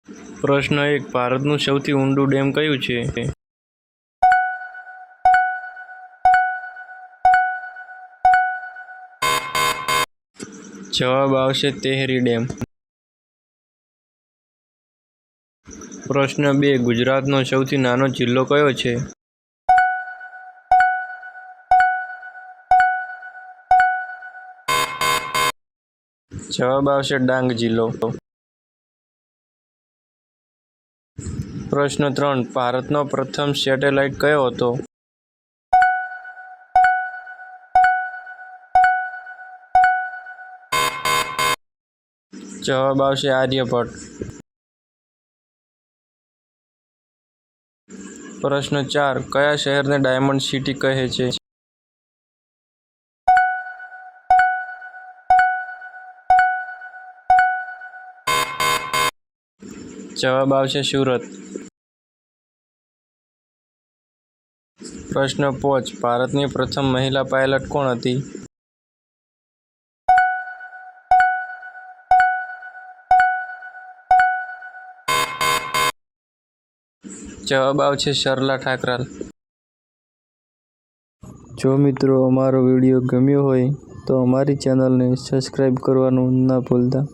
પ્રશ્ન 1. ભારતનું સૌથી ઊંડું ડેમ કયું છે? જવાબ આવશે તેહરી ડેમ. પ્રશ્ન 2. ગુજરાતનો સૌથી નાનો જિલ્લો કયો છે? જવાબ આવશે ડાંગ જિલ્લો. પ્રશ્ન 3. ભારતનો પ્રથમ સેટેલાઇટ કયો હતો? જવાબ આવશે આર્યભટ્ટ. પ્રશ્ન 4. કયા શહેરને ડાયમંડ સિટી કહે છે? જવાબ આવશે સુરત. પ્રશ્ન 5. ભારતની પ્રથમ મહિલા પાયલટ કોણ હતી? જવાબ આવશે સરલા ઠાકરાલ. જો મિત્રો અમારો વિડીયો ગમ્યો હોય તો અમારી ચેનલને સબસ્ક્રાઈબ કરવાનું ના ભૂલતા.